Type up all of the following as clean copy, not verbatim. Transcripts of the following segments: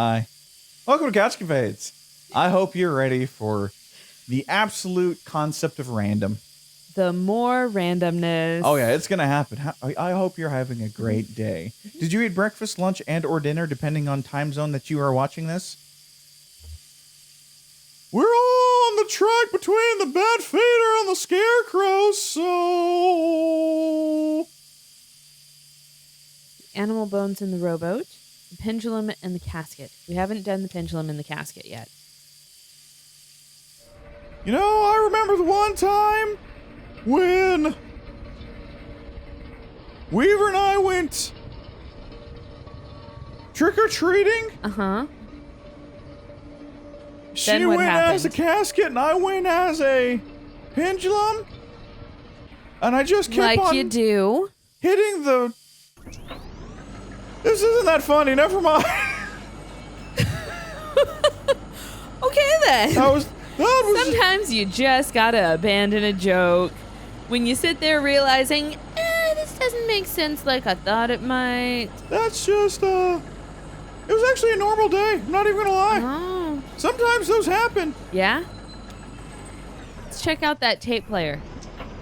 Hi. Welcome to CouchCapades. I hope you're ready for the absolute concept of random. The more randomness. Oh, yeah, it's going to happen. I hope you're having a great day. Did you eat breakfast, lunch, and or dinner, depending on time zone that you are watching this? We're all on the track between the Bat Feeder and the Scarecrow, so... Animal bones in the rowboat, the pendulum, and the casket. We haven't done the pendulum and the casket yet. You know, I remember the one time when Weaver and I went trick-or-treating. Uh-huh. She went as a casket and I went as a pendulum. And I just kept like you do. Hitting the... This isn't that funny, never mind. Okay then. That was Sometimes you just gotta abandon a joke when you sit there realizing, this doesn't make sense like I thought it might. That's just, it was actually a normal day. I'm not even gonna lie. Oh. Sometimes those happen. Yeah? Let's check out that tape player.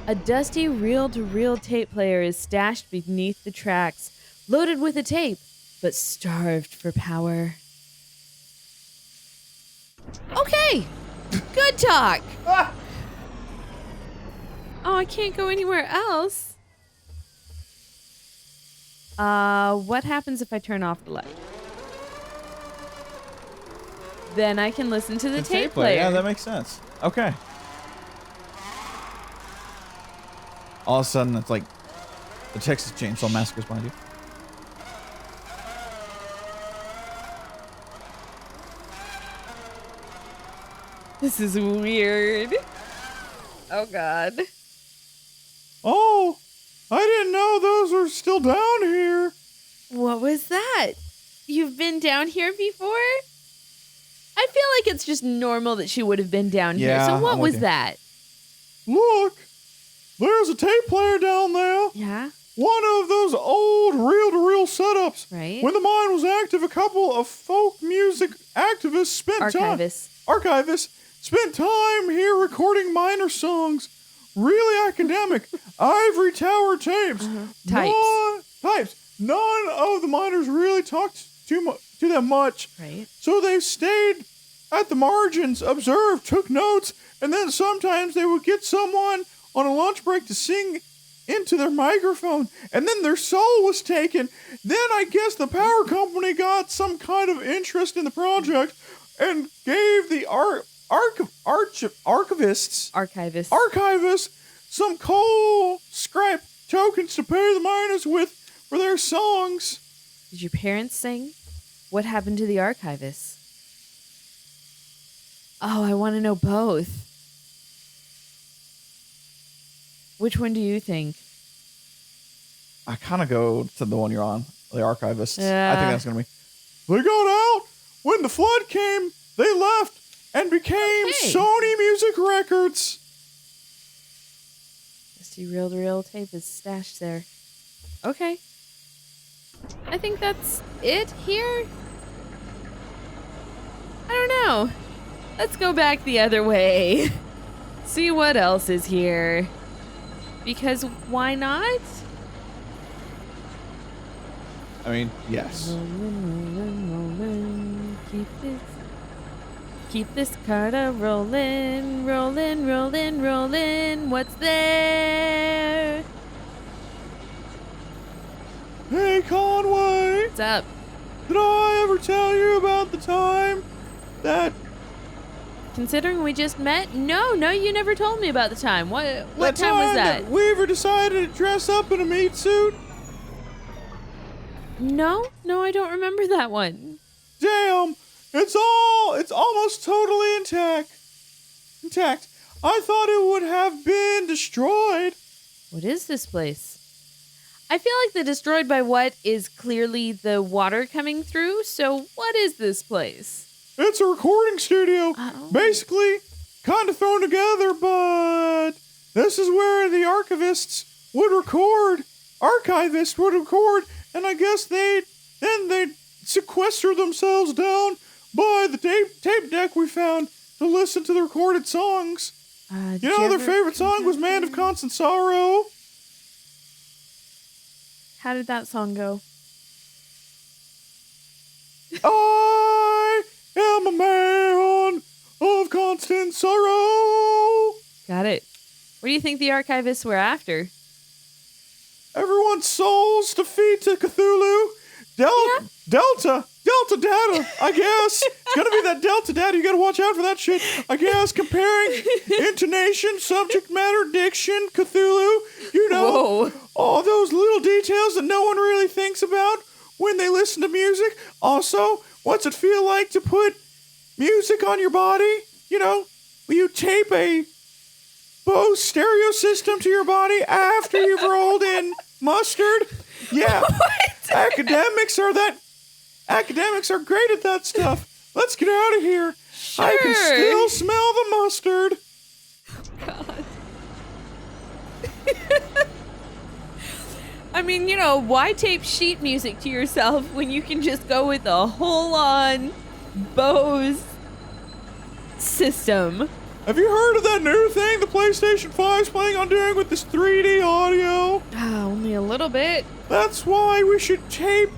A dusty reel-to-reel tape player is stashed beneath the tracks, loaded with a tape, but starved for power. Okay. Good talk. Oh, I can't go anywhere else. What happens if I turn off the light? Then I can listen to the tape player. Yeah, that makes sense. Okay. All of a sudden, it's like the Texas Chainsaw Massacre's behind you. This is weird. Oh, God. Oh, I didn't know those were still down here. What was that? You've been down here before? I feel like it's just normal that she would have been down here. So what was that? Look, there's a tape player down there. Yeah. One of those old reel-to-reel setups. Right. When the mine was active, a couple of folk music activists spent archivists spent time here recording minor songs. Really academic. Ivory Tower tapes. Types. None of the miners really talked to them much. Right. So they stayed at the margins, observed, took notes, and then sometimes they would get someone on a lunch break to sing into their microphone, and then their soul was taken. Then I guess the power company got some kind of interest in the project and gave the archivists some coal scrap tokens to pay the miners with for their songs. Did your parents sing? What happened to the archivists? Oh, I want to know both. Which one do you think? I kind of go to the one you're on, the archivists. Yeah. I think that's going to be. They got out. When the flood came, they left and became Sony Music Records. Dusty reel-to-reel tape is stashed there. Okay. I think that's it here. I don't know. Let's go back the other way. See what else is here. Because why not? I mean, yes. Rolling. Keep this Carter rolling. What's there? Hey, Conway. What's up? Did I ever tell you about the time that... Considering we just met? No, you never told me about the time. What time was that? Weaver decided to dress up in a meat suit? No, I don't remember that one. Damn, it's almost totally intact. I thought it would have been destroyed. What is this place? I feel like the destroyed by what is clearly the water coming through, so what is this place? It's a recording studio. Oh. Basically, kind of thrown together, but this is where the archivists would record, and I guess they'd sequester themselves down by the tape deck we found to listen to the recorded songs. You know, their favorite song was Man of Constant Sorrow. How did that song go? I am a man of constant sorrow. Got it. What do you think the archivists were after? Everyone's souls defeat to Cthulhu. Delta data, I guess. It's gonna be that Delta data. You gotta watch out for that shit. I guess comparing intonation, subject matter, diction, Cthulhu. You know, all those little details that no one really thinks about when they listen to music. Also, what's it feel like to put music on your body? You know, will you tape a Bose stereo system to your body after you've rolled in mustard? Yeah. Academics are great at that stuff. Let's get out of here. Sure. I can still smell the mustard. God. I mean, you know, why tape sheet music to yourself when you can just go with a whole-on Bose system? Have you heard of that new thing the PlayStation 5's planning on doing with this 3D audio? Only a little bit. That's why we should tape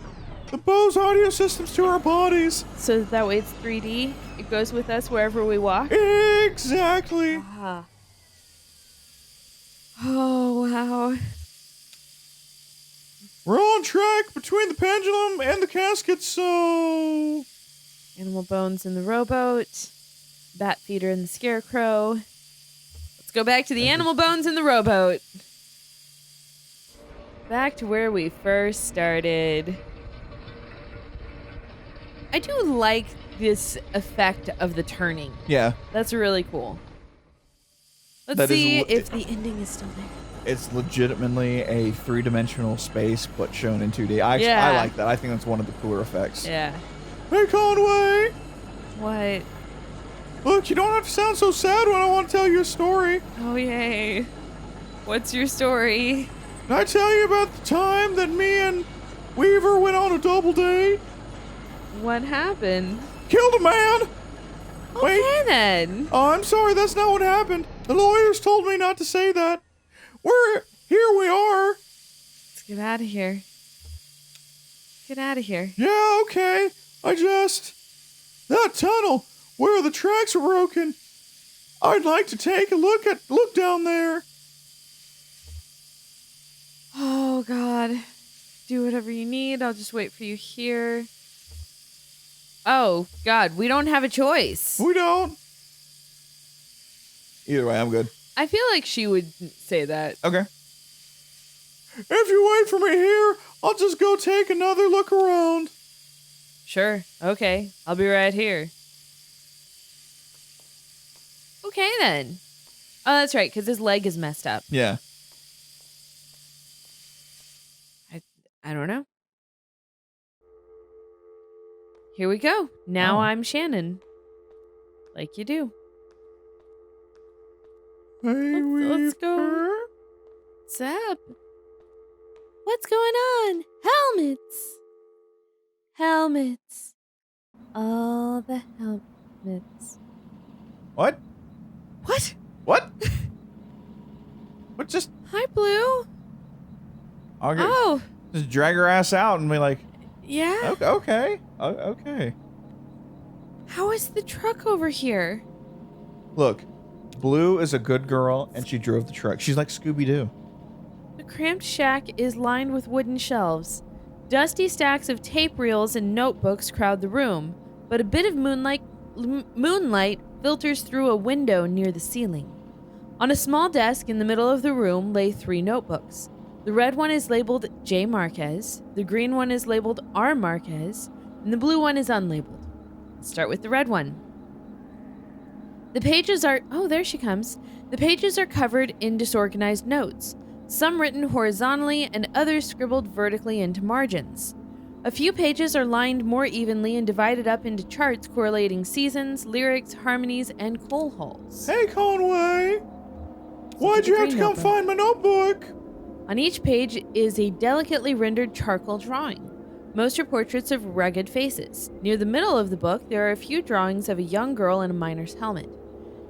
the Bose audio systems to our bodies. So that way it's 3D. It goes with us wherever we walk. Exactly. Oh, wow. We're on track between the pendulum and the casket, so... Animal bones in the rowboat. Bat feeder and the scarecrow. Let's go back to the animal bones in the rowboat. Back to where we first started. I do like this effect of the turning. Yeah. That's really cool. Let's see if the ending is still there. It's legitimately a three-dimensional space, but shown in 2D. I like that. I think that's one of the cooler effects. Yeah. Hey, Conway! What? Look, you don't have to sound so sad when I want to tell you a story. Oh, yay. What's your story? Can I tell you about the time that me and Weaver went on a double date? What happened? Killed a man! Okay, then. Oh, I'm sorry, that's not what happened. The lawyers told me not to say that. Here we are. Let's get out of here. Get out of here. Yeah, okay. That tunnel where the tracks are broken. I'd like to take a look down there. Oh, God. Do whatever you need. I'll just wait for you here. Oh, God. We don't have a choice. We don't. Either way, I'm good. I feel like she would say that. Okay. If you wait for me here, I'll just go take another look around. Sure. Okay. I'll be right here. Okay, then. Oh, that's right, because his leg is messed up. Yeah. I don't know. Here we go. Now I'm Shannon. Like you do. Hey, Let's go. What's up? What's going on? Helmets. Helmets. All the helmets. What? What? What? What just... Hi, Blue. Okay. Oh. Just drag her ass out and be like... Yeah? Okay. Okay. How is the truck over here? Look, Blue is a good girl and she drove the truck. She's like Scooby-Doo. The cramped shack is lined with wooden shelves. Dusty stacks of tape reels and notebooks crowd the room, but a bit of moonlight filters through a window near the ceiling. On a small desk in the middle of the room lay 3 notebooks. The red one is labeled J. Marquez, the green one is labeled R. Marquez, and the blue one is unlabeled. Let's start with the red one. The pages are... Oh, there she comes. The pages are covered in disorganized notes, some written horizontally and others scribbled vertically into margins. A few pages are lined more evenly and divided up into charts correlating seasons, lyrics, harmonies, and coal holes. Hey, Conway! Why'd you have to come find my notebook? On each page is a delicately rendered charcoal drawing. Most are portraits of rugged faces. Near the middle of the book, there are a few drawings of a young girl in a miner's helmet.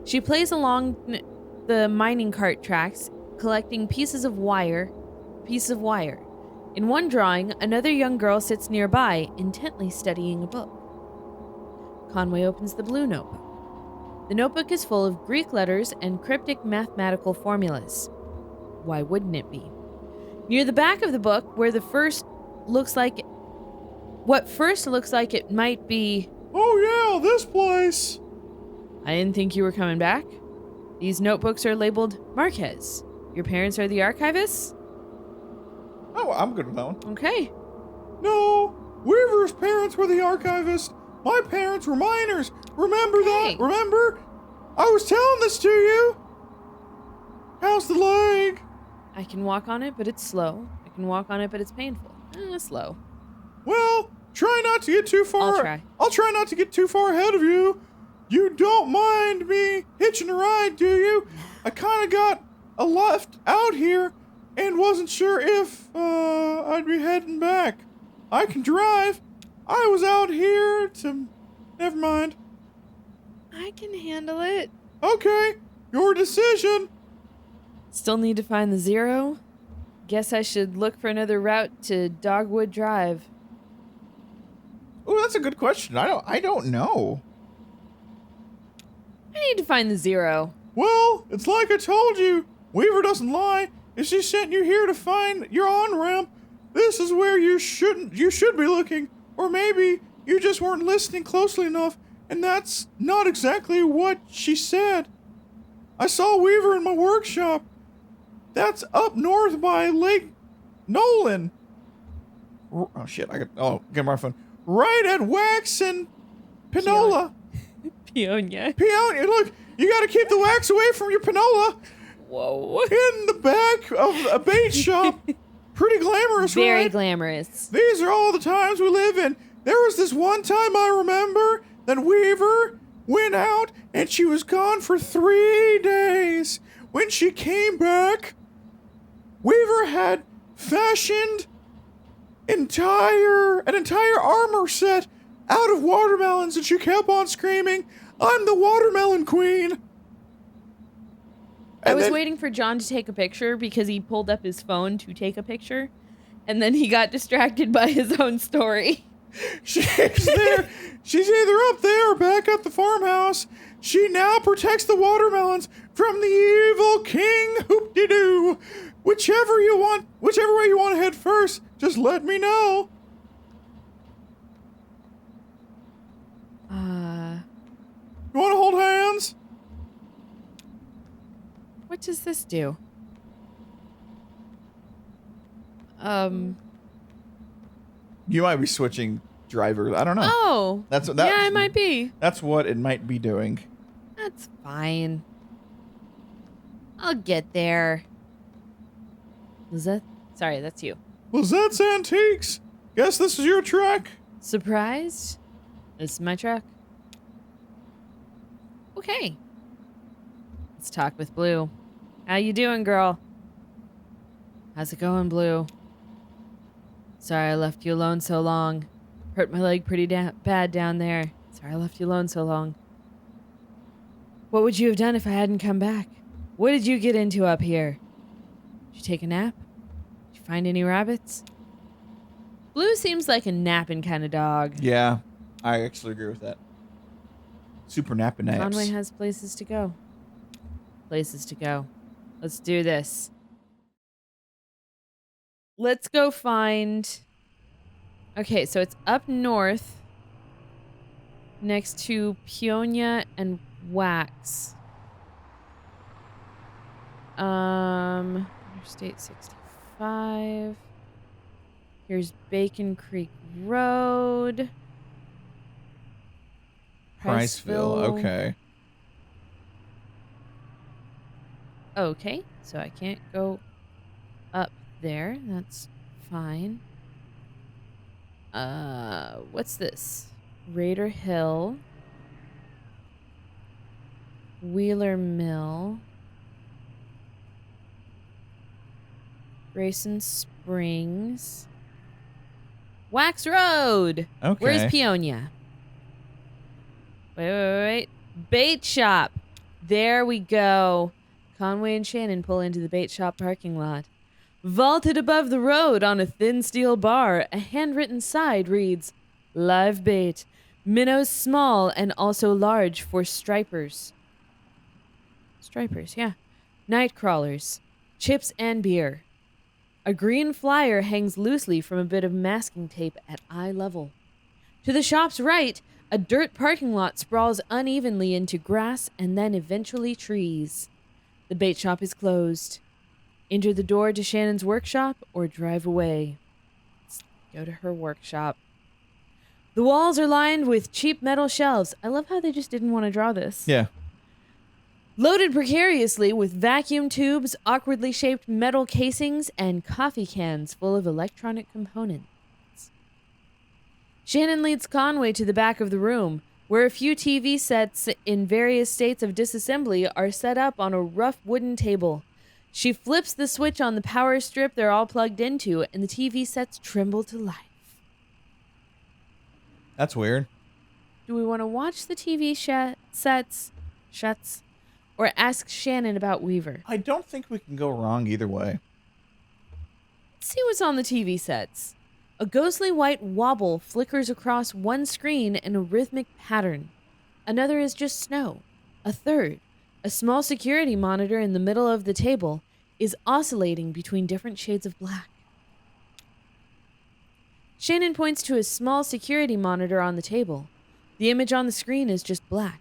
She plays along the mining cart tracks, collecting pieces of wire. In one drawing, another young girl sits nearby, intently studying a book. Conway opens the blue notebook. The notebook is full of Greek letters and cryptic mathematical formulas. Why wouldn't it be? Near the back of the book, where what first looks like it might be... Oh yeah, this place! I didn't think you were coming back. These notebooks are labeled Marquez. Your parents are the archivists? Oh, I'm good with that one. Okay. No, Weaver's parents were the archivists. My parents were miners. Remember that? Remember? I was telling this to you. How's the leg? I can walk on it, but it's slow. I can walk on it, but it's painful. Slow. Well, try not to get too far. I'll try. I'll try not to get too far ahead of you. You don't mind me hitching a ride, do you? I kind of got a left out here and wasn't sure if I'd be heading back. I can drive. I was out here to... Never mind. I can handle it. Okay, your decision. Still need to find the 0. Guess I should look for another route to Dogwood Drive. Oh, that's a good question. I don't know. I need to find the 0. Well, it's like I told you. Weaver doesn't lie. If she sent you here to find your on-ramp, this is where you should be looking. Or maybe you just weren't listening closely enough, and that's not exactly what she said. I saw Weaver in my workshop. That's up north by Lake Nolan. Oh shit! Get my phone. Right at Wax and Pinola. Peonia. Peonia. Look, you got to keep the wax away from your Pinola. Whoa. In the back of a bait shop. Pretty glamorous, right? Very glamorous. These are all the times we live in. There was this one time I remember that Weaver went out and she was gone for 3 days. When she came back, Weaver had fashioned an entire armor set out of watermelons, and she kept on screaming, "I'm the watermelon queen." I was waiting for John to take a picture because he pulled up his phone to take a picture, and then he got distracted by his own story. She's there. She's either up there or back at the farmhouse. She now protects the watermelons from the evil King Hoop-de-Doo. Whichever way you want to head first, just let me know. You want to hold hands? What does this do? You might be switching drivers. I don't know. Oh. Yeah, it might be. That's what it might be doing. That's fine. I'll get there. Lizette? Sorry, that's you. Lizette's Antiques. Guess this is your truck. Surprised? This is my truck. Okay. Let's talk with Blue. How you doing, girl? How's it going, Blue? Sorry I left you alone so long. Hurt my leg pretty bad down there. Sorry I left you alone so long. What would you have done if I hadn't come back? What did you get into up here? Did you take a nap? Did you find any rabbits? Blue seems like a napping kind of dog. Yeah, I actually agree with that. Super napping naps. Conway has places to go. Places to go. Let's do this. Let's go find... Okay, so it's up north next to Peonia and Wax. Interstate 65. Here's Bacon Creek Road. Priceville, okay. Okay, so I can't go up there. That's fine. What's this? Raider Hill. Wheeler Mill. Grayson Springs. Wax Road. Okay. Where's Peonia? Wait. Bait shop. There we go. Conway and Shannon pull into the bait shop parking lot. Vaulted above the road on a thin steel bar, a handwritten side reads, "Live bait. Minnows small and also large for stripers." Stripers, yeah. Night crawlers. Chips and beer. A green flyer hangs loosely from a bit of masking tape at eye level. To the shop's right, a dirt parking lot sprawls unevenly into grass and then eventually trees. The bait shop is closed. Enter the door to Shannon's workshop or drive away. Let's go to her workshop. The walls are lined with cheap metal shelves. I love how they just didn't want to draw this. Yeah. Loaded precariously with vacuum tubes, awkwardly shaped metal casings, and coffee cans full of electronic components. Shannon leads Conway to the back of the room, where a few TV sets in various states of disassembly are set up on a rough wooden table. She flips the switch on the power strip they're all plugged into, and the TV sets tremble to life. That's weird. Do we want to watch the TV sets, or ask Shannon about Weaver? I don't think we can go wrong either way. Let's see what's on the TV sets. A ghostly white wobble flickers across one screen in a rhythmic pattern. Another is just snow. A third, a small security monitor in the middle of the table, is oscillating between different shades of black. Shannon points to a small security monitor on the table. The image on the screen is just black,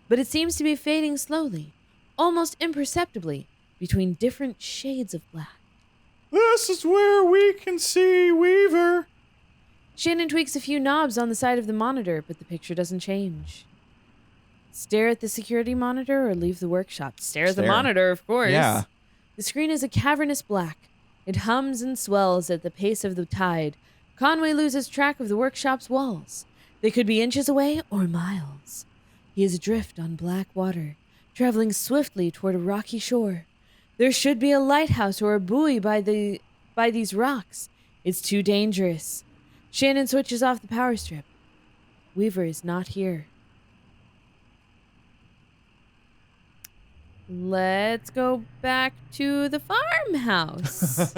but it seems to be fading slowly, almost imperceptibly, between different shades of black. This is where we can see Weaver. Shannon tweaks a few knobs on the side of the monitor, but the picture doesn't change. Stare at the security monitor or leave the workshop? Stare at the monitor, of course. Yeah. The screen is a cavernous black. It hums and swells at the pace of the tide. Conway loses track of the workshop's walls. They could be inches away or miles. He is adrift on black water, traveling swiftly toward a rocky shore. There should be a lighthouse or a buoy by these rocks. It's too dangerous. Shannon switches off the power strip. Weaver is not here. Let's go back to the farmhouse.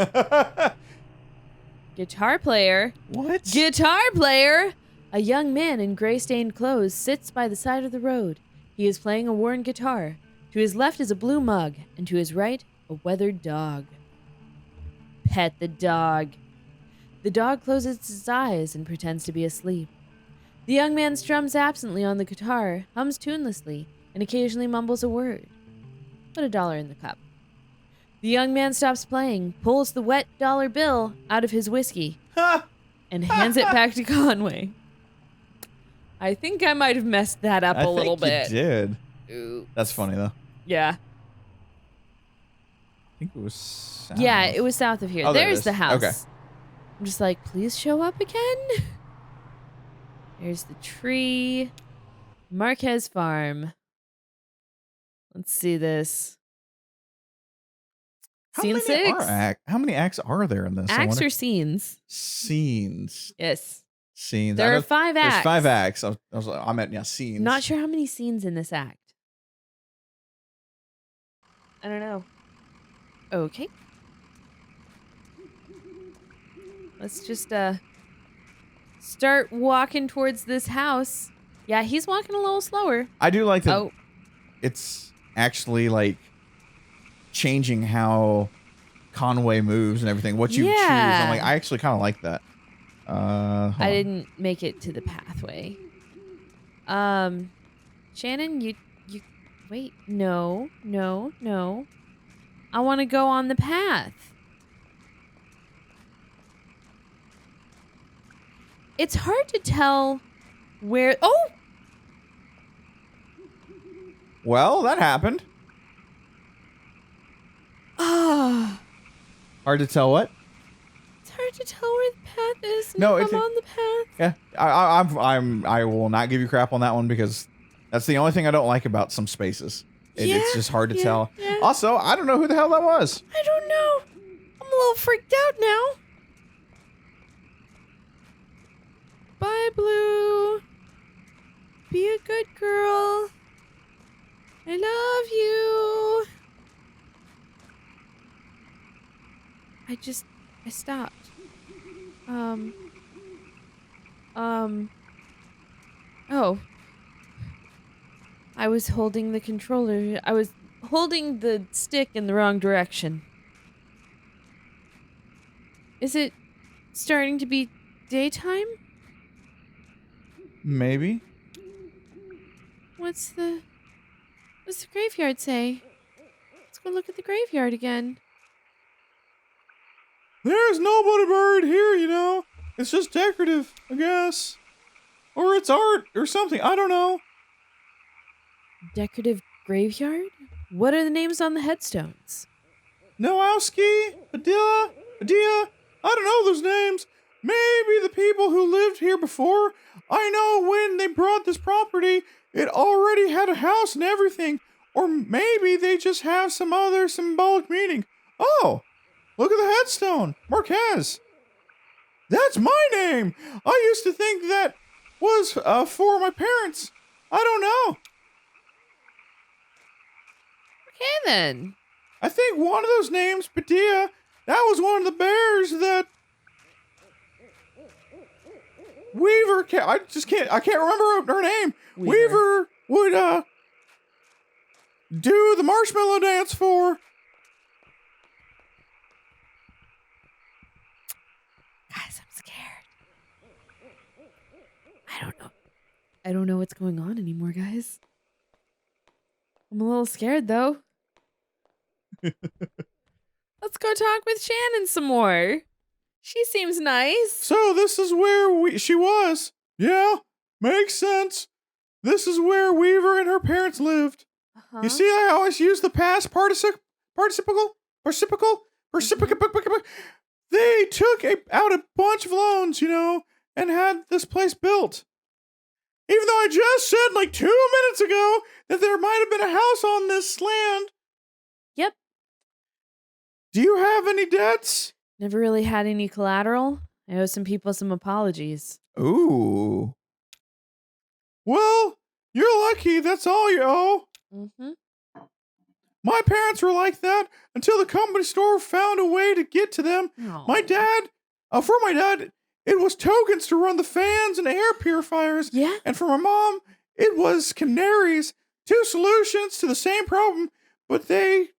Guitar player. What? Guitar player! A young man in gray-stained clothes sits by the side of the road. He is playing a worn guitar. To his left is a blue mug, and to his right, a weathered dog. Pet the dog. The dog closes its eyes and pretends to be asleep. The young man strums absently on the guitar, hums tunelessly, and occasionally mumbles a word. Put $1 in the cup. The young man stops playing, pulls the wet dollar bill out of his whiskey, and hands it back to Conway. I think I might have messed that up a little bit. You did. Oops. That's funny though. Yeah. I think it was south. Yeah, it was south of here. Oh, there it There's is. the house. Okay. I'm just like, please show up again. There's the tree. Marquez Farm. Let's see this. Scene 6. How many acts are there in this? Acts or scenes? Scenes. Yes. Scenes. There are 5 acts. There's 5 acts. I meant scenes. Not sure how many scenes in this act. I don't know. Okay. Let's just start walking towards this house. Yeah, he's walking a little slower. I do like that. It's actually like changing how Conway moves and everything. What you choose. I'm like, I actually kind of like that. I didn't make it to the pathway. Shannon, you wait. No. I want to go on the path. It's hard to tell where... Oh! Well, that happened. Ah. Hard to tell what? It's hard to tell where the path is. No, I'm on the path. Yeah, I will not give you crap on that one because that's the only thing I don't like about some spaces. It's just hard to tell. Yeah. Also, I don't know who the hell that was. I don't know. I'm a little freaked out now. Bye, Blue. Be a good girl. I love you. I stopped. Oh. I was holding the controller. I was holding the stick in the wrong direction. Is it starting to be daytime? Maybe. What's the graveyard say? Let's go look at the graveyard again. There's nobody buried here, you know. It's just decorative, I guess. Or it's art or something. I don't know. Decorative graveyard? What are the names on the headstones? Nowowski, Adia, I don't know those names. Maybe the people who lived here before. I know when they brought this property, it already had a house and everything. Or maybe they just have some other symbolic meaning. Oh, look at the headstone. Marquez. That's my name. I used to think that was for my parents. I don't know. Okay, then. I think one of those names, Padilla, that was one of the bears that Weaver, I can't remember her name. Weaver would, do the marshmallow dance for. Guys, I'm scared. I don't know what's going on anymore, guys. I'm a little scared, though. Let's go talk with Shannon some more. She seems nice. So this is where she was. Yeah, makes sense. This is where Weaver and her parents lived. You see, I always use the past participle. They took out a bunch of loans, you know, and had this place built. Even though I just said like 2 minutes ago that there might have been a house on this land. Yep. Do you have any debts? Never really had any collateral. I owe some people some apologies. Ooh. Well, you're lucky. That's all you owe. Mm-hmm. My parents were like that until the company store found a way to get to them. Aww. For my dad, it was tokens to run the fans and air purifiers. Yeah. And for my mom, it was canaries. 2 solutions to the same problem, but they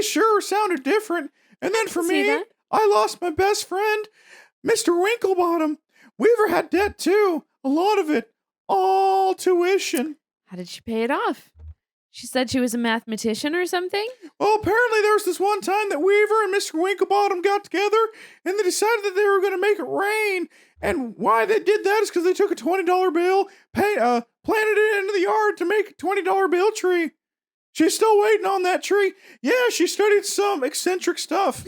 sure sounded different. And then for me, I lost my best friend, Mr. Winklebottom. Weaver had debt too, a lot of it, all tuition. How did she pay it off? She said she was a mathematician or something? Well, apparently there was this one time that Weaver and Mr. Winklebottom got together and they decided that they were going to make it rain. And why they did that is because they took a $20 bill, planted it into the yard to make a $20 bill tree. She's still waiting on that tree. Yeah, she studied some eccentric stuff.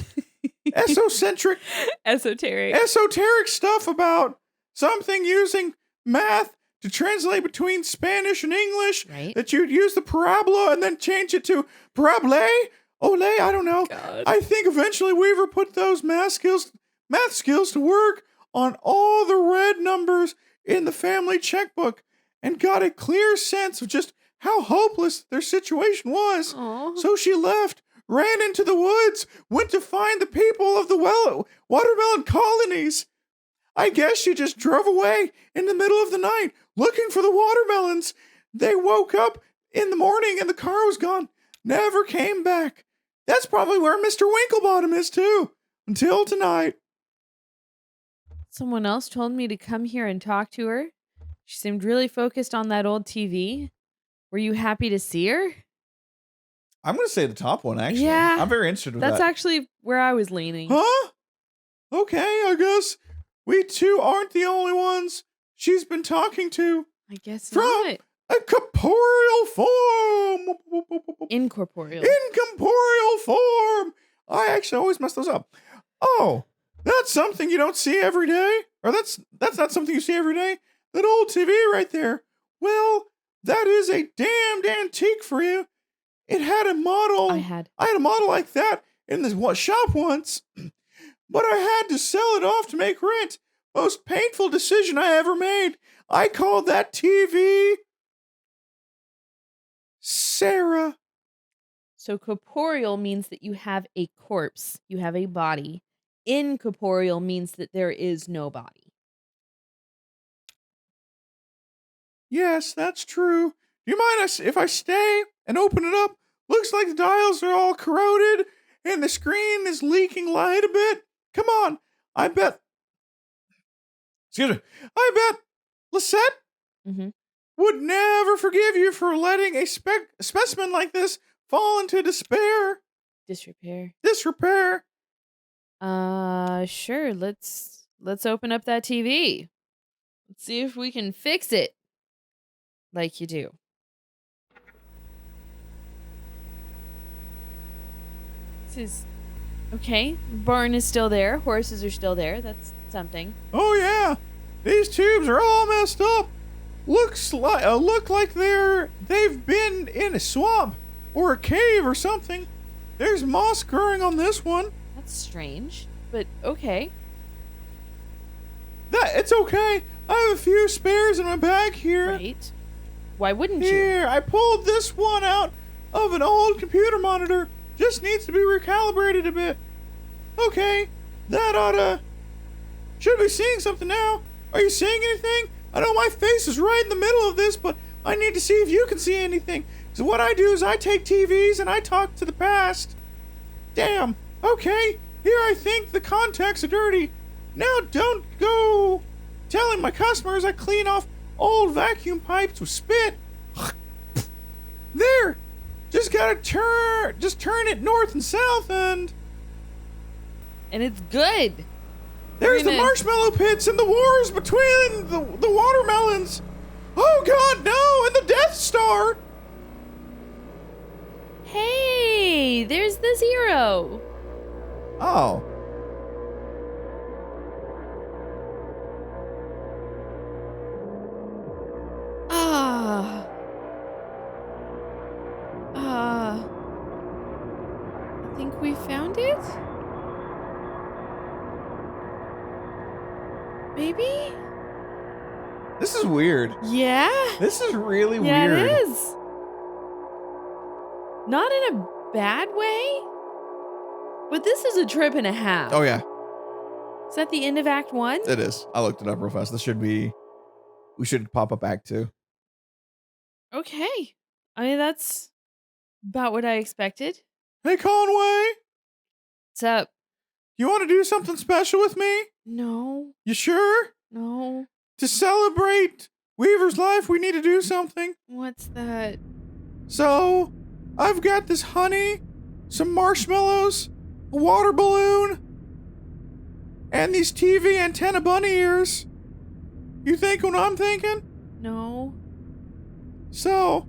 Esoteric stuff about something using math to translate between Spanish and English. Right. That you'd use the parabola and then change it to parabole? I don't know. God. I think eventually Weaver put those math skills to work on all the red numbers in the family checkbook and got a clear sense of just how hopeless their situation was. Aww. So she left, ran into the woods, went to find the people of the watermelon colonies. I guess she just drove away in the middle of the night looking for the watermelons. They woke up in the morning and the car was gone. Never came back. That's probably where Mr. Winklebottom is too. Until tonight. Someone else told me to come here and talk to her. She seemed really focused on that old TV. Were you happy to see her? I'm going to say the top one, actually. Yeah. I'm very interested with that. That's actually where I was leaning. Huh? Okay, I guess we two aren't the only ones she's been talking to. I guess from not. A corporeal form. Incorporeal. Incorporeal form. I actually always mess those up. Oh, that's something you don't see every day? Or that's not something you see every day? That old TV right there. Well, that is a damned antique for you. It had a model. I had a model like that in this shop once, but I had to sell it off to make rent. most painful decision I ever made. I called that TV Sarah. So corporeal means that you have a corpse, you have a body. Incorporeal means that there is no body. Yes, that's true. Do you mind if I stay and open it up? Looks like the dials are all corroded and the screen is leaking light a bit. Come on. I bet. Excuse me. I bet Lisette Mm-hmm. would never forgive you for letting a specimen like this fall into despair. Disrepair. Sure. Let's open up that TV. Let's see if we can fix it. Like you do. This is okay. Barn is still there. Horses are still there. That's something. Oh yeah, these tubes are all messed up. Look like they've been in a swamp or a cave or something. There's moss growing on this one. That's strange, but okay. It's okay. I have a few spares in my bag here. Right. Why wouldn't you? Here, I pulled this one out of an old computer monitor. Just needs to be recalibrated a bit. Okay, that oughta... Should be seeing something now. Are you seeing anything? I know my face is right in the middle of this, but I need to see if you can see anything. So what I do is I take TVs and I talk to the past. Damn. Okay, here I think the contacts are dirty. Now don't go telling my customers I clean off old vacuum pipes with spit. There. Just gotta turn it north and south and it's good. there's the marshmallow pits and the wars between the watermelons. Oh God, no! And the Death Star. Hey, there's the zero. Oh. I think we found it? Maybe? This is weird. Yeah? This is really Yeah, weird. it is. Not in a bad way, but this is a trip and a half. Oh yeah, Is that the end of Act 1? it is. I looked it up real fast. We should pop up Act 2. Okay. I mean, that's about what I expected. Hey Conway, What's up? you want to do something special with me? No. You sure? No. To celebrate Weaver's life, we need to do something. What's that? So, I've got this honey, some marshmallows, a water balloon, and these TV antenna bunny ears. You think what I'm thinking? No. So,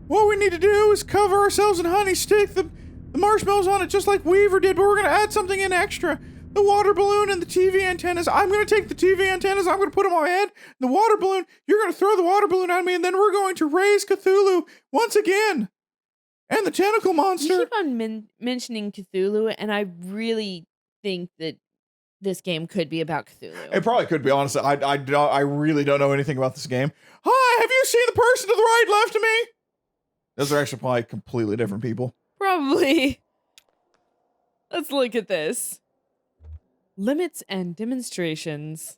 what we need to do is cover ourselves in honey, stick the marshmallows on it just like Weaver did, but we're going to add something in extra. The water balloon and the TV antennas. I'm going to take the TV antennas, I'm going to put them on my head. The water balloon, you're going to throw the water balloon at me, and then we're going to raise Cthulhu once again. And the tentacle monster. You keep on mentioning Cthulhu, and I really think that this game could be about Cthulhu. It probably could be, honestly. I really don't know anything about this game. Hi, have you seen the person to the right left of me? Those are actually probably completely different people. Probably. Let's look at this. Limits and demonstrations.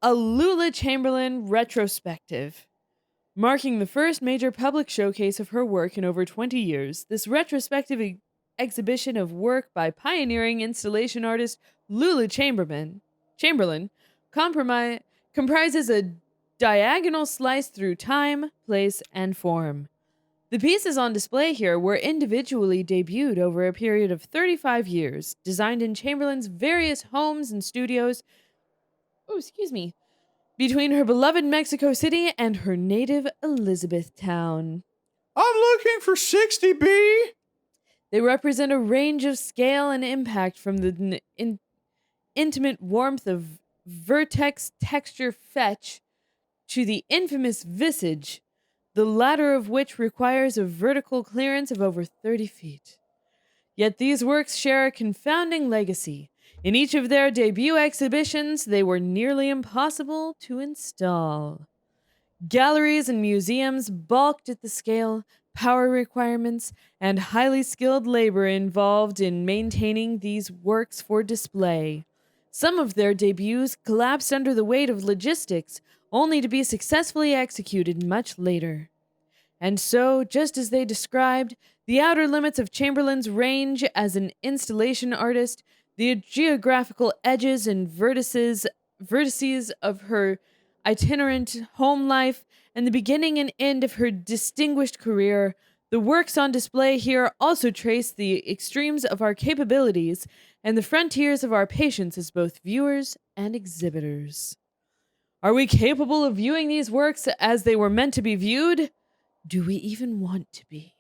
A Lula Chamberlain retrospective. Marking the first major public showcase of her work in over 20 years, this retrospective exhibition of work by pioneering installation artist Lula Chamberlain comprises a diagonal slice through time, place, and form. The pieces on display here were individually debuted over a period of 35 years, designed in Chamberlain's various homes and studios. Between her beloved Mexico City and her native Elizabethtown. I'm looking for 60B. They represent a range of scale and impact from the intimate warmth of vertex texture fetch to the infamous visage, the latter of which requires a vertical clearance of over 30 feet. Yet these works share a confounding legacy. In each of their debut exhibitions, they were nearly impossible to install. Galleries and museums balked at the scale, power requirements, and highly skilled labor involved in maintaining these works for display. Some of their debuts collapsed under the weight of logistics, only to be successfully executed much later. And so, just as they described the outer limits of Chamberlain's range as an installation artist, the geographical edges and vertices of her itinerant home life, and the beginning and end of her distinguished career, the works on display here also trace the extremes of our capabilities and the frontiers of our patience as both viewers and exhibitors. Are we capable of viewing these works as they were meant to be viewed? Do we even want to be?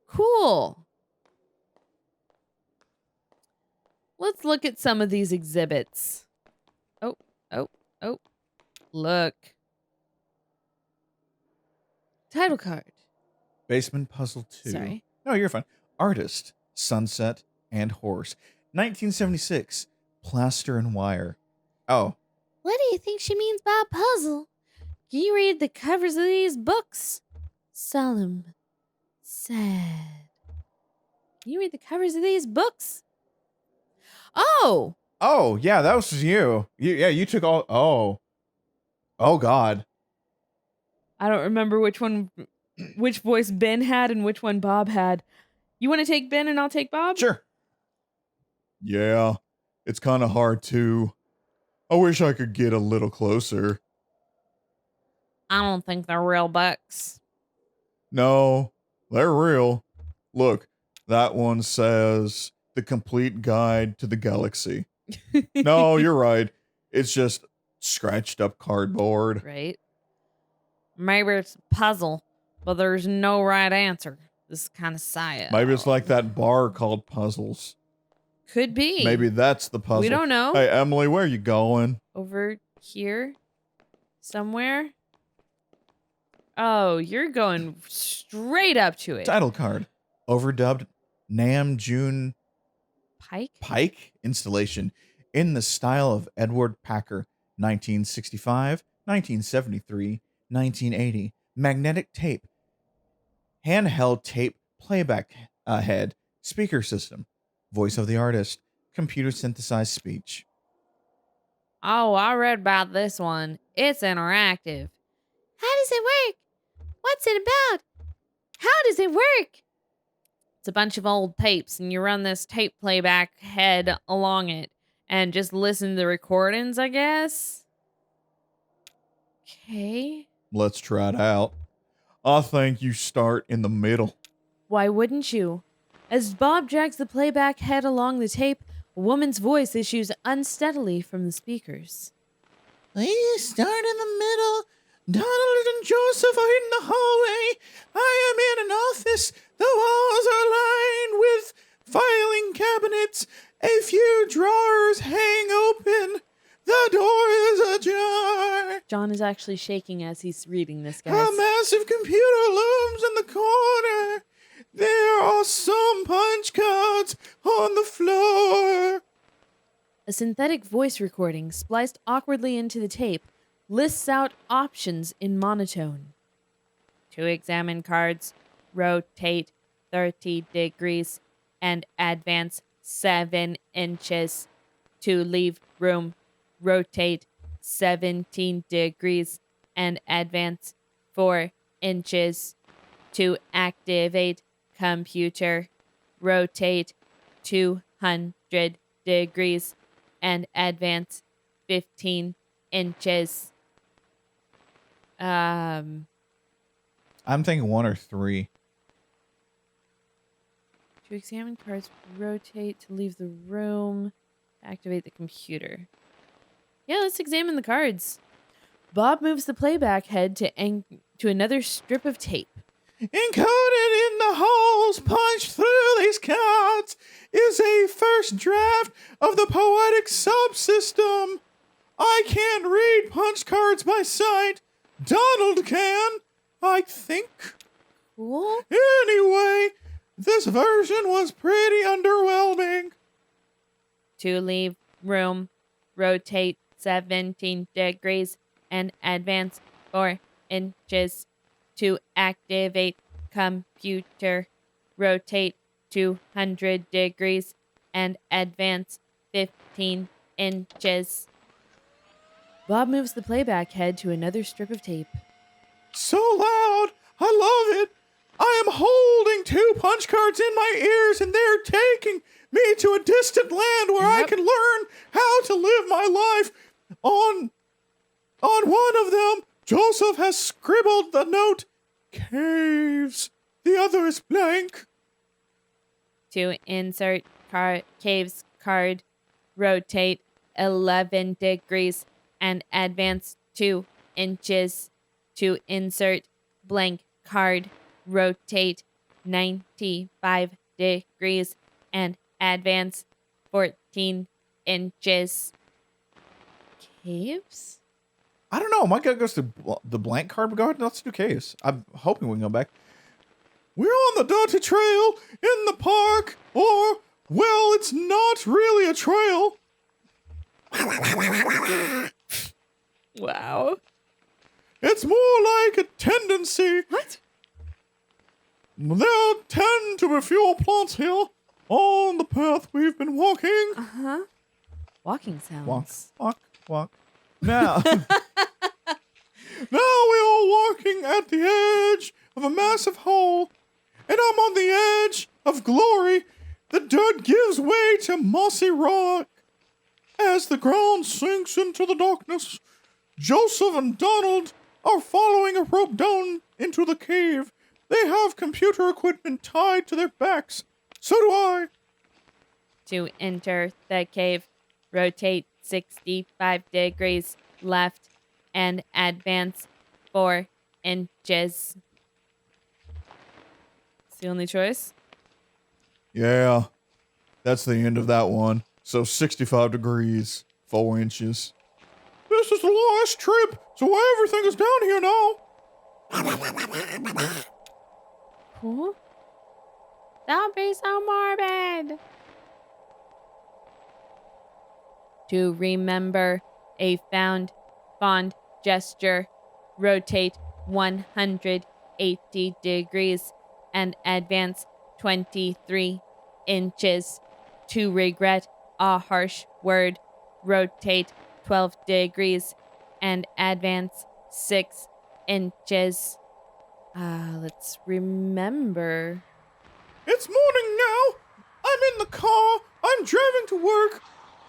Cool. Let's look at some of these exhibits. Oh. Look. Title card. Basement Puzzle 2. Sorry. No, you're fine. Artist, Sunset and Horse. 1976, Plaster and Wire. Oh. What do you think she means by puzzle? Can you read the covers of these books? Solemn. Sad. Can you read the covers of these books? Oh! Oh, yeah, that was you. You took all... Oh. Oh, God. I don't remember which voice Ben had and which one Bob had. You want to take Ben and I'll take Bob? Sure. Yeah, it's kind of hard to. I wish I could get a little closer. I don't think they're real books. No, they're real. Look, that one says The Complete Guide to the Galaxy. No, you're right. It's just scratched up cardboard. Right. Maybe it's a puzzle, but there's no right answer. This is kind of science. Maybe it's like that bar called Puzzles. Could be. Maybe that's the puzzle. We don't know. Hey, Emily, where are you going? Over here? Somewhere? Oh, you're going straight up to it. Title card. Overdubbed Nam June Pike installation in the style of Edward Packer, 1965, 1973, 1980. Magnetic tape. Handheld tape playback head. Speaker system. Voice of the artist. Computer synthesized speech. Oh, I read about this one. It's interactive. How does it work? What's it about? How does it work? It's a bunch of old tapes, and you run this tape playback head along it and just listen to the recordings, I guess. Okay. Let's try it out. I think you start in the middle. Why wouldn't you? As Bob drags the playback head along the tape, a woman's voice issues unsteadily from the speakers. We start in the middle. Donald and Joseph are in the hallway. I am in an office. The walls are lined with filing cabinets. A few drawers hang open. The door is ajar. John is actually shaking as he's reading this, guys. A massive computer looms in the corner. There are some punch cards on the floor. A synthetic voice recording, spliced awkwardly into the tape, lists out options in monotone. To examine cards, rotate 30 degrees and advance 7 inches. To leave room, rotate 17 degrees and advance 4 inches. To activate computer, rotate 200 degrees and advance 15 inches. I'm thinking 1 or 3. To examine cards, rotate to leave the room, activate the computer. Yeah, let's examine the cards. Bob moves the playback head to another strip of tape. Encoded in the holes punched through these cards is a first draft of the poetic subsystem. I can't read punch cards by sight. Donald can, I think. Cool. Anyway, this version was pretty underwhelming. To leave room, rotate 17 degrees and advance 4 inches. To activate computer, rotate 200 degrees and advance 15 inches. Bob moves the playback head to another strip of tape. So loud! I love it! I am holding 2 punch cards in my ears and they're taking me to a distant land where I can learn how to live my life. On one of them, Joseph has scribbled the note, caves. The other is blank. To insert caves card, rotate 11 degrees and advance 2 inches. To insert blank card, rotate 95 degrees and advance 14 inches. Caves? I don't know. My gut goes to the blank card, but go ahead and let's do caves. I'm hoping we can go back. We're on the dirty trail in the park, or, well, it's not really a trail. Wow. It's more like a tendency. What? There tend to be fuel plants here on the path we've been walking. Uh-huh. Walking sounds. Walk. Now, now we are walking at the edge of a massive hole, and I'm on the edge of glory. The dirt gives way to mossy rock. As the ground sinks into the darkness, Joseph and Donald are following a rope down into the cave. They have computer equipment tied to their backs. So do I. To enter the cave, rotate 65 degrees left and advance 4 inches. It's the only choice? Yeah, that's the end of that one. So 65 degrees, 4 inches. This is the last trip, so everything is down here now. Cool. Don't be so morbid. To remember a fond gesture, rotate 180 degrees and advance 23 inches. To regret a harsh word, rotate 12 degrees and advance 6 inches. Let's remember. It's morning now. I'm in the car. I'm driving to work.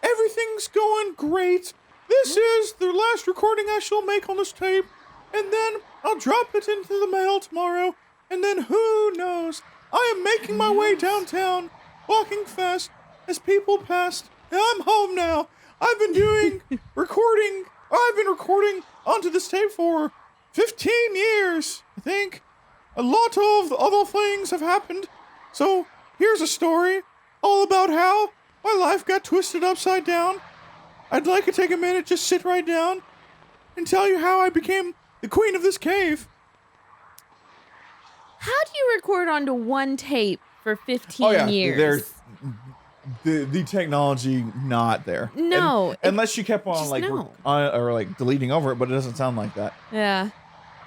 Everything's going great. This is the last recording I shall make on this tape. And then I'll drop it into the mail tomorrow. And then who knows? I am making my way downtown, walking fast as people passed. And I'm home now. I've been recording onto this tape for 15 years, I think. A lot of other things have happened. So here's a story all about how my life got twisted upside down. I'd like to take a minute, just sit right down, and tell you how I became the queen of this cave. How do you record onto one tape for 15 years? The technology not there. No. Unless you kept on deleting over it, but it doesn't sound like that. Yeah.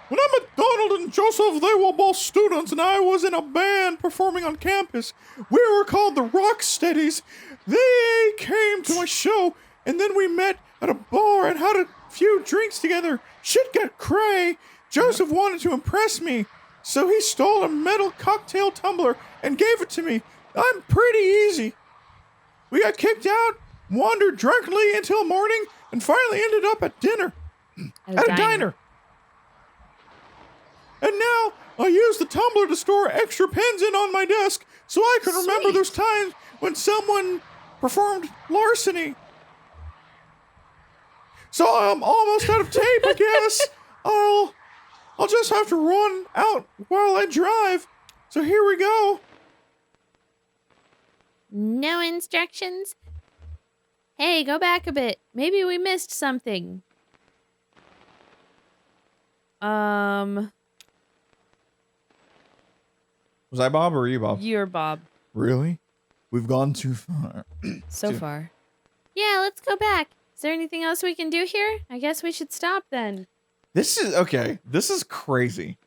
When I met Donald and Joseph, they were both students, and I was in a band performing on campus. We were called the Rocksteadies. They came to my show, and then we met at a bar and had a few drinks together. Shit got cray. Joseph wanted to impress me, so he stole a metal cocktail tumbler and gave it to me. I'm pretty easy. We got kicked out, wandered drunkenly until morning, and finally ended up at dinner. At a diner. And now I use the tumbler to store extra pens in on my desk so I can remember those times when someone performed larceny. So I'm almost out of tape, I guess. I'll just have to run out while I drive. So here we go. No instructions? Hey, go back a bit. Maybe we missed something. Was I Bob or were you Bob? You're Bob. Really? We've gone too far. So far. Yeah, let's go back. Is there anything else we can do here? I guess we should stop then. This is crazy.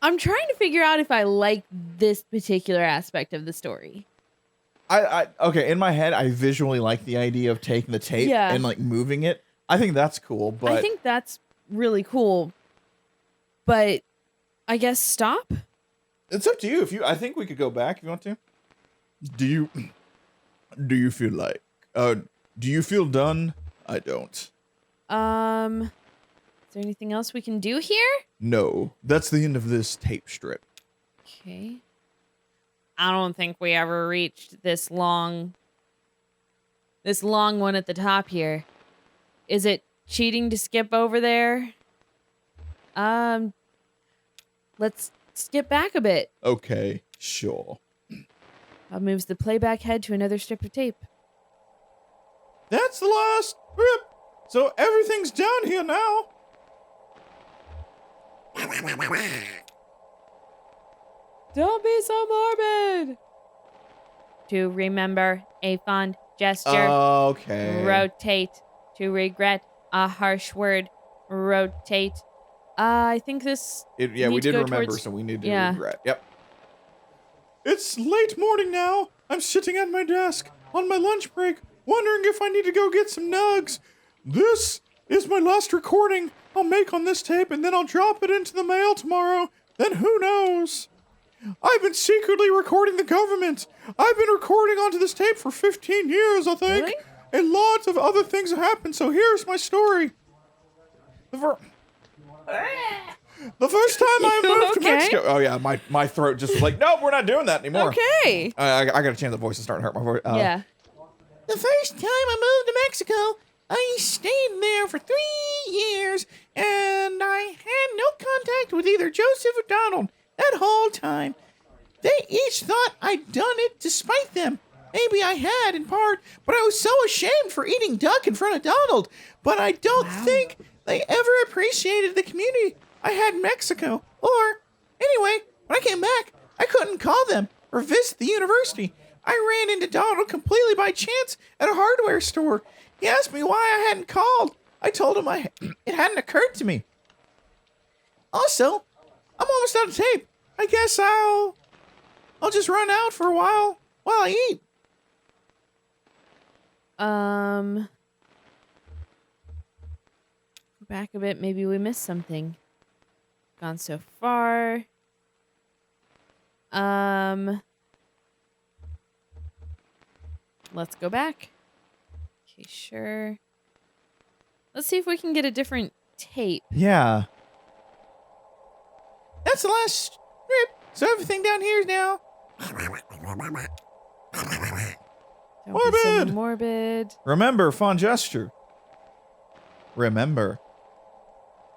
I'm trying to figure out if I like this particular aspect of the story. Okay, in my head, I visually like the idea of taking the tape and like moving it. I think that's cool, but I think that's really cool. But I guess stop? It's up to you. I think we could go back if you want to. Do you feel like do you feel done? I don't. Is there anything else we can do here? No. That's the end of this tape strip. Okay. I don't think we ever reached this long one at the top here. Is it cheating to skip over there? Let's skip back a bit. Okay, sure. Bob moves the playback head to another strip of tape. That's the last strip. So everything's down here now. Don't be so morbid. To remember a fond gesture. Okay. Rotate. To regret a harsh word. Rotate. I think this. We did remember, so we need to regret. Yep. It's late morning now. I'm sitting at my desk on my lunch break, wondering if I need to go get some nugs. This is my last recording I'll make on this tape, and then I'll drop it into the mail tomorrow. Then who knows? I've been secretly recording the government. I've been recording onto this tape for 15 years, I think. Really? And lots of other things have happened, so here's my story. The first time I moved to Mexico. Oh, yeah, my throat just was like, nope, we're not doing that anymore. Okay. I got to change the voice. It's starting to hurt my voice. Yeah. The first time I moved to Mexico, I stayed there for 3 years, and I had no contact with either Joseph or Donald that whole time. They each thought I'd done it to spite them. Maybe I had, in part, but I was so ashamed for eating duck in front of Donald. But I don't think they ever appreciated the community I had in Mexico. Or, anyway, when I came back, I couldn't call them or visit the university. I ran into Donald completely by chance at a hardware store. He asked me why I hadn't called. I told him it hadn't occurred to me. Also, I'm almost out of tape. I guess I'll just run out for a while I eat. Go back a bit. Maybe we missed something. Gone so far. Let's go back. Okay, sure. Let's see if we can get a different tape. Yeah. That's the last strip, so everything down here is now. Don't be so morbid. Remember, fond gesture. Remember.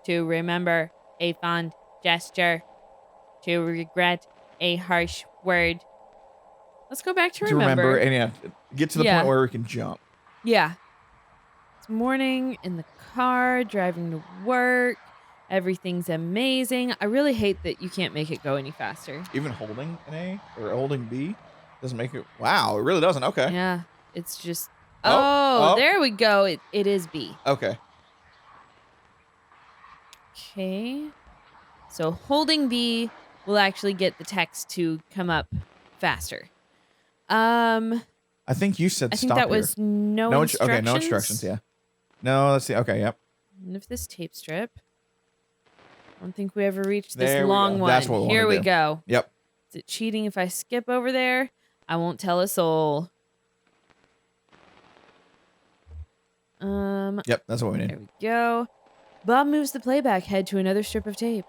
To remember a fond gesture. To regret a harsh word. Let's go back to remember. And get to the point where we can jump. Yeah. It's morning in the car, driving to work. Everything's amazing. I really hate that you can't make it go any faster. Even holding an A or holding B doesn't make it. Wow, it really doesn't. Okay. Yeah. It's just. Oh, there we go. It is B. Okay. Okay. So holding B will actually get the text to come up faster. I think you said I stop think that here. was no instructions. Okay, no instructions, yeah. No, let's see. Okay, yep. End of this tape strip. I don't think we ever reached this There we long go. one. That's what we Here wanna we do. go. Yep. Is it cheating if I skip over there? I won't tell a soul. Yep, that's what we There need. we go. Bob moves the playback head to another strip of tape.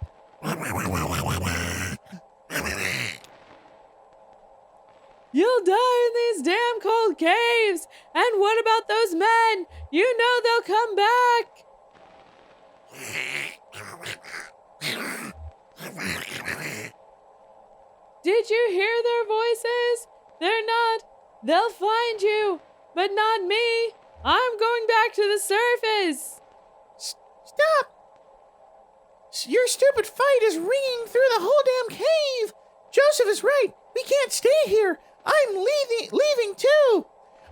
You'll die in these damn cold caves. And what about those men? You know they'll come back. Did you hear their voices? They're not. They'll find you, but not me. I'm going back to the surface. Stop! Your stupid fight is ringing through the whole damn cave. Joseph is right. We can't stay here. I'm leaving too.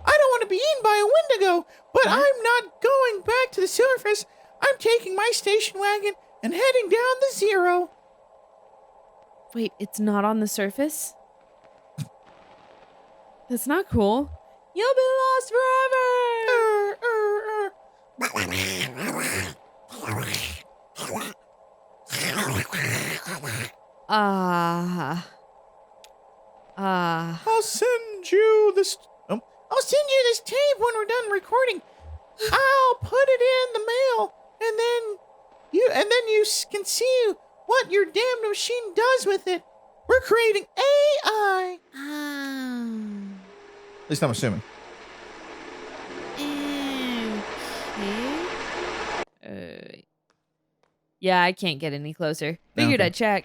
I don't want to be eaten by a Wendigo, but What? I'm not going back to the surface. I'm taking my station wagon and heading down the zero. Wait, it's not on the surface? That's not cool. You'll be lost forever! I'll send you this. Oh, I'll send you this tape when we're done recording. I'll put it in the mail, and then you can see what your damned machine does with it. We're creating AI. At least I'm assuming. Yeah, I can't get any closer. Figured Okay. I'd check.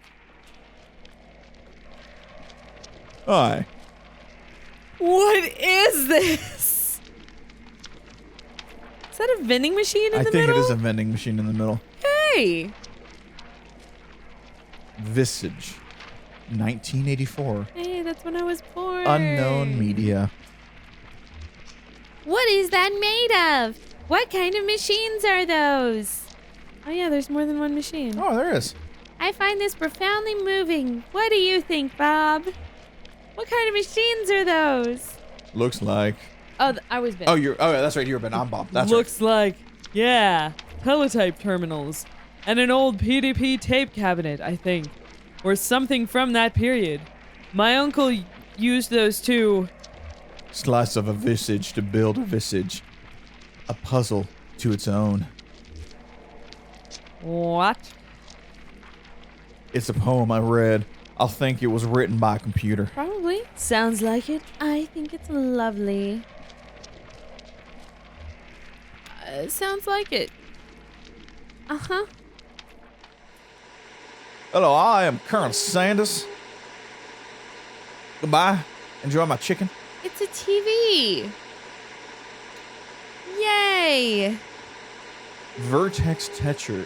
Hi. What is this? Is that a vending machine in I the think middle? it is a vending machine in the middle. Hey! Visage. 1984. Hey, that's when I was born. Unknown media. What is that made of? What kind of machines are those? Oh yeah, there's more than one machine. Oh, there is. I find this profoundly moving. What do you think, Bob? What kind of machines are those? Looks like. Oh, I was Ben. Oh, that's right. You're Ben. I'm Bob. That's Looks like, yeah, teletype terminals and an old PDP tape cabinet, I think, or something from that period. My uncle used those too. right. Slice of a visage to build a visage. A puzzle to its own. What? It's a poem I read. I'll think it was written by a computer. Probably. Sounds like it. I think it's lovely. Sounds like it. Uh-huh. Hello, I am Colonel Sanders. Goodbye. Enjoy my chicken. It's a TV. Yay. Vertex texture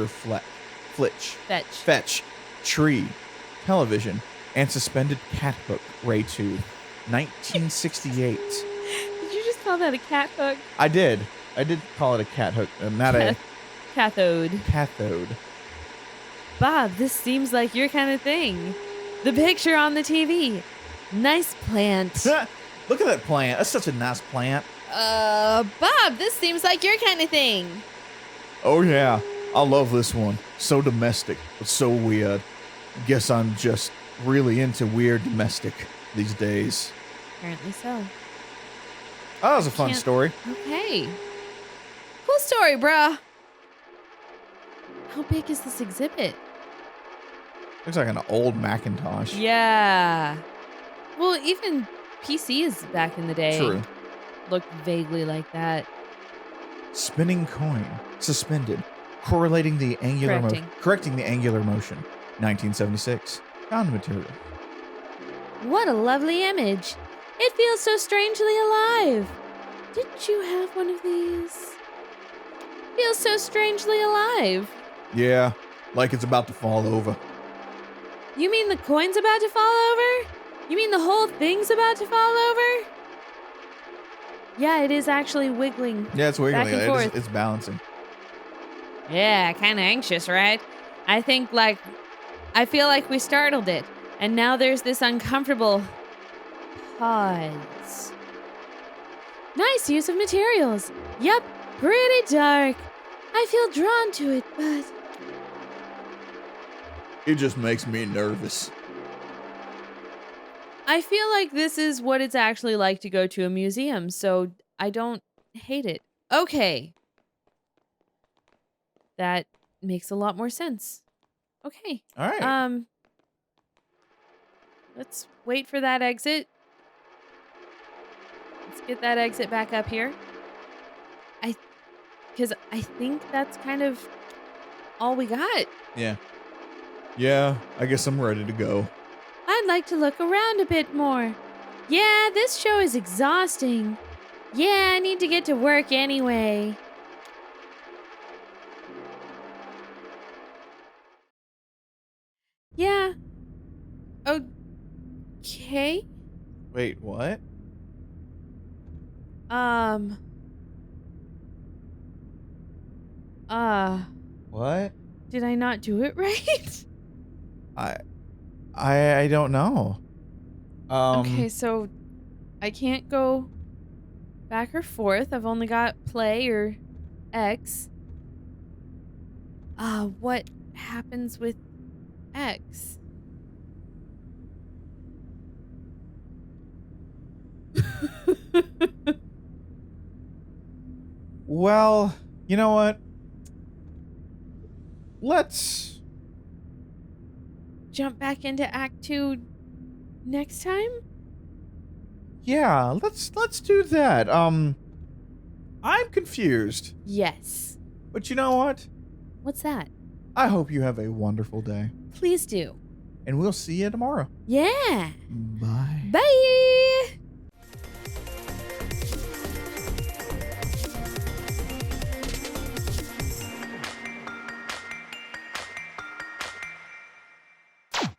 flitch. Fetch. Tree. Television. And suspended cat hook. Ray tube. 1968. Did you just call that a cat hook? I did call it a cat hook, not a Cathode. cathode. Bob, this seems like your kind of thing. The picture on the TV. Nice plant. Look at that plant. That's such a nice plant. Bob, this seems like your kind of thing. Oh yeah, I love this one. So domestic, but so weird. Guess I'm just really into weird domestic these days. Apparently so. Oh, that was a fun Can't- story. Okay. Cool story, bruh. How big is this exhibit? Looks like an old Macintosh. Yeah. Well, even PCs back in the day True. looked vaguely like that. Spinning coin, suspended, correlating the angular correcting the angular motion. 1976. Found material. What a lovely image. It feels so strangely alive. Didn't you have one of these? Feels so strangely alive. Yeah, like it's about to fall over. You mean the coin's about to fall over? You mean the whole thing's about to fall over? Yeah, it is actually wiggling. Yeah, it's wiggling. Back and forth. It's balancing. Yeah, kind of anxious, right? I feel like we startled it. And now there's this uncomfortable pause. Nice use of materials. Yep, pretty dark. I feel drawn to it, but It just makes me nervous. I feel like this is what it's actually like to go to a museum, so I don't hate it. Okay. That makes a lot more sense. Okay. All right. Let's wait for that exit. Let's get that exit back up here. Because I think that's kind of all we got. Yeah. Yeah, I guess I'm ready to go. I'd like to look around a bit more. Yeah, this show is exhausting. Yeah, I need to get to work anyway. Yeah. okay? Wait, what? What? Did I not do it right? I don't know. Okay, so I can't go back or forth. I've only got play or X. What happens with X? Well, you know what? Let's Jump back into Act 2 next time? let's do that. I'm confused. Yes. But you know what? What's that? I hope you have a wonderful day. Please do. And we'll see you tomorrow. Yeah. Bye. Bye.